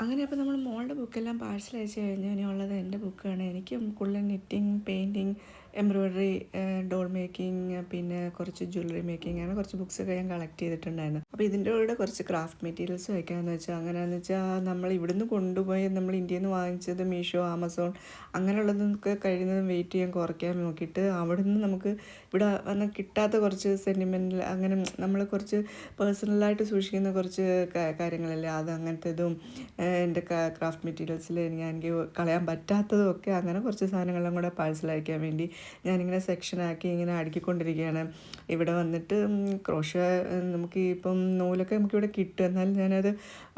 അങ്ങനെ അപ്പോൾ നമ്മൾ മോളുടെ ബുക്കെല്ലാം പാഴ്സൽ അയച്ചു കഴിഞ്ഞ് ഇനിയുള്ളത് എൻ്റെ ബുക്കാണ്. എനിക്ക് കൂടുതൽ knitting, painting, embroidery, doll making, പിന്നെ കുറച്ച് ജ്വല്ലറി മേക്കിംഗ്, അങ്ങനെ കുറച്ച് ബുക്സൊക്കെ ഞാൻ കളക്ട് ചെയ്തിട്ടുണ്ടായിരുന്നു. അപ്പോൾ ഇതിൻ്റെ കൂടെ കുറച്ച് ക്രാഫ്റ്റ് മെറ്റീരിയൽസ് വയ്ക്കാമെന്ന് വെച്ചാൽ, അങ്ങനെയാണെന്ന് വെച്ചാൽ നമ്മൾ ഇവിടുന്ന് കൊണ്ടുപോയി നമ്മൾ ഇന്ത്യയിൽ നിന്ന് വാങ്ങിച്ചത് മീഷോ, ആമസോൺ അങ്ങനെയുള്ളതൊക്കെ കഴിയുന്നതും വെയിറ്റ് ചെയ്യാൻ കുറയ്ക്കാൻ നോക്കിയിട്ട് അവിടെ നിന്ന് നമുക്ക് ഇവിടെ വന്ന് കിട്ടാത്ത കുറച്ച് സെൻറ്റിമെൻ്റൽ, അങ്ങനെ നമ്മൾ കുറച്ച് പേഴ്സണലായിട്ട് സൂക്ഷിക്കുന്ന കുറച്ച് കാര്യങ്ങളല്ലേ, അത് അങ്ങനത്തേതും എൻ്റെ ക്രാഫ്റ്റ് മെറ്റീരിയൽസിൽ എനിക്ക് കളയാൻ പറ്റാത്തതും ഒക്കെ, അങ്ങനെ കുറച്ച് സാധനങ്ങളെല്ലാം കൂടെ പാഴ്സൽ അയക്കാൻ വേണ്ടി ഞാനിങ്ങനെ സെക്ഷനാക്കി ഇങ്ങനെ അടുക്കിക്കൊണ്ടിരിക്കുകയാണ്. ഇവിടെ വന്നിട്ട് ക്രോഷ നമുക്ക് ഇപ്പം നൂലൊക്കെ നമുക്കിവിടെ കിട്ടും. എന്നാലും ഞാനത്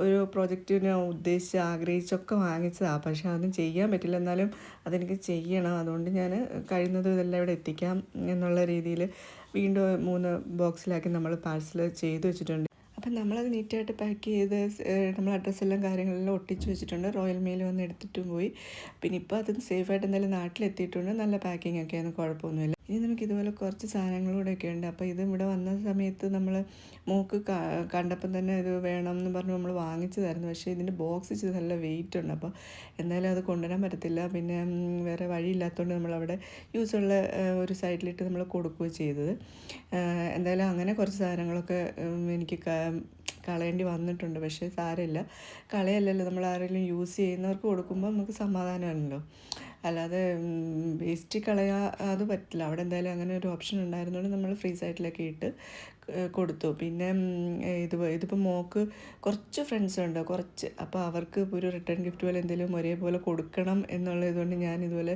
ഒരു പ്രോജക്റ്റിന് ഉദ്ദേശിച്ച് ആഗ്രഹിച്ചൊക്കെ വാങ്ങിച്ചതാണ്. പക്ഷേ അതൊന്നും ചെയ്യാൻ പറ്റില്ല. എന്നാലും അതെനിക്ക് ചെയ്യണം. അതുകൊണ്ട് ഞാൻ കഴിയുന്നതും ഇതെല്ലാം ഇവിടെ എത്തിക്കാം എന്നുള്ള രീതിയിൽ വീണ്ടും 3 ബോക്സിലാക്കി നമ്മൾ പാഴ്സൽ ചെയ്ത് വെച്ചിട്ടുണ്ട്. അപ്പം നമ്മളത് നീറ്റായിട്ട് പാക്ക് ചെയ്ത് നമ്മൾ അഡ്രസ്സെല്ലാം കാര്യങ്ങളെല്ലാം ഒട്ടിച്ച് വെച്ചിട്ടുണ്ട്. റോയൽ മെയിൽ വന്ന് എടുത്തിട്ടും പോയി. പിന്നെ ഇപ്പോൾ അത് സേഫായിട്ട് എന്തായാലും നാട്ടിലെത്തിയിട്ടുണ്ട്. നല്ല പാക്കിംഗ് ഒക്കെയാണ്, കുഴപ്പമൊന്നുമില്ല. ഇനി നമുക്ക് ഇതുപോലെ കുറച്ച് സാധനങ്ങളൂടെയൊക്കെ ഉണ്ട്. അപ്പോൾ ഇതും ഇവിടെ വന്ന സമയത്ത് നമ്മൾ മോൾക്ക് കണ്ടപ്പം തന്നെ ഇത് വേണം എന്ന് പറഞ്ഞ് നമ്മൾ വാങ്ങിച്ചതായിരുന്നു. പക്ഷേ ഇതിൻ്റെ ബോക്സ് വെച്ച് നല്ല വെയിറ്റ് ഉണ്ട്. അപ്പോൾ എന്തായാലും അത് കൊണ്ടുവരാൻ പറ്റത്തില്ല. പിന്നെ വേറെ വഴിയില്ലാത്തതുകൊണ്ട് നമ്മളവിടെ യൂസുള്ള ഒരു സൈഡിലിട്ട് നമ്മൾ കൊടുക്കുകയും ചെയ്തത്. എന്തായാലും അങ്ങനെ കുറച്ച് സാധനങ്ങളൊക്കെ എനിക്ക് കളയേണ്ടി വന്നിട്ടുണ്ട്. പക്ഷേ സാരമില്ല, കളയല്ലല്ലോ, നമ്മൾ ആരെങ്കിലും യൂസ് ചെയ്യുന്നവർക്ക് കൊടുക്കുമ്പോൾ നമുക്ക് സമാധാനമാണല്ലോ. അല്ലാതെ വേസ്റ്റ് അത് പറ്റില്ല. അവിടെ എന്തായാലും അങ്ങനെ ഒരു ഓപ്ഷൻ ഉണ്ടായിരുന്നുകൊണ്ട് നമ്മൾ ഫ്രീ സൈറ്റിലൊക്കെ ഇട്ട് കൊടുത്തു. പിന്നെ ഇതിപ്പോൾ മോൾക്ക് കുറച്ച് ഫ്രണ്ട്സ് ഉണ്ട്, കുറച്ച്. അപ്പോൾ അവർക്ക് ഒരു റിട്ടേൺ ഗിഫ്റ്റ് പോലെ എന്തെങ്കിലും ഒരേപോലെ കൊടുക്കണം എന്നുള്ള ഇതുകൊണ്ട് ഞാൻ ഇതുപോലെ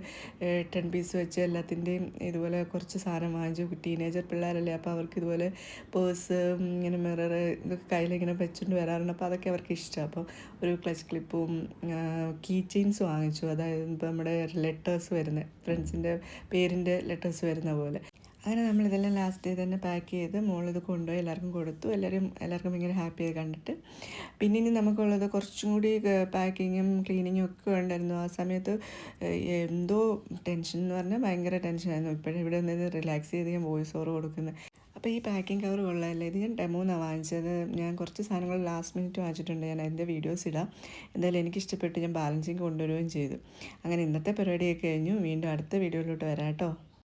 10 പീസ് വെച്ച് എല്ലാത്തിൻ്റെയും ഇതുപോലെ കുറച്ച് സാധനം വാങ്ങിച്ചു. ടീനേജർ പിള്ളേരല്ലേ, അപ്പോൾ അവർക്ക് ഇതുപോലെ പേഴ്സ്, ഇങ്ങനെ മിറർ, ഇതൊക്കെ കയ്യിലിങ്ങനെ വെച്ചുകൊണ്ട് വരാറുണ്ട്. അപ്പോൾ അതൊക്കെ അവർക്ക് ഇഷ്ടമാണ്. അപ്പോൾ ഒരു ക്ലച്ച് ക്ലിപ്പും കീ ചെയിൻസ് വാങ്ങിച്ചു. അതായത് ഇപ്പോൾ നമ്മുടെ ലെറ്റേഴ്സ് വരുന്ന, ഫ്രണ്ട്സിൻ്റെ പേരിൻ്റെ ലെറ്റേഴ്സ് വരുന്ന പോലെ. അങ്ങനെ നമ്മളിതെല്ലാം ലാസ്റ്റ് ഡേ തന്നെ പാക്ക് ചെയ്ത് മോളിത് കൊണ്ടുപോയി എല്ലാവർക്കും കൊടുത്തു. എല്ലാവർക്കും ഭയങ്കര ഹാപ്പിയായി കണ്ടിട്ട്. പിന്നെ ഇനി നമുക്കുള്ളത് കുറച്ചും കൂടി പാക്കിങ്ങും ക്ലീനിങ്ങും ഒക്കെ ഉണ്ടായിരുന്നു. ആ സമയത്ത് എന്തോ ടെൻഷൻ എന്ന് പറഞ്ഞാൽ ഭയങ്കര ടെൻഷനായിരുന്നു. ഇപ്പോഴും ഇവിടെ നിന്ന് റിലാക്സ് ചെയ്ത് ഞാൻ വോയിസ് ഓവർ കൊടുക്കുന്നത്. അപ്പോൾ ഈ പാക്കിംഗ് കവർ കൊള്ളാമല്ലേ, ഇത് ഞാൻ ഡെമോന്നാണ് വാങ്ങിച്ചത്. ഞാൻ കുറച്ച് സാധനങ്ങൾ ലാസ്റ്റ് മിനിറ്റ് വാങ്ങിച്ചിട്ടുണ്ട്. ഞാൻ അതിൻ്റെ വീഡിയോസ് ഇടാം. എന്തായാലും എനിക്കിഷ്ടപ്പെട്ട് ഞാൻ ബാലൻസിങ് കൊണ്ടുവരികയും ചെയ്തു. അങ്ങനെ ഇന്നത്തെ പരിപാടിയൊക്കെ കഴിഞ്ഞു. വീണ്ടും അടുത്ത വീഡിയോയിലോട്ട് വരാം കേട്ടോ.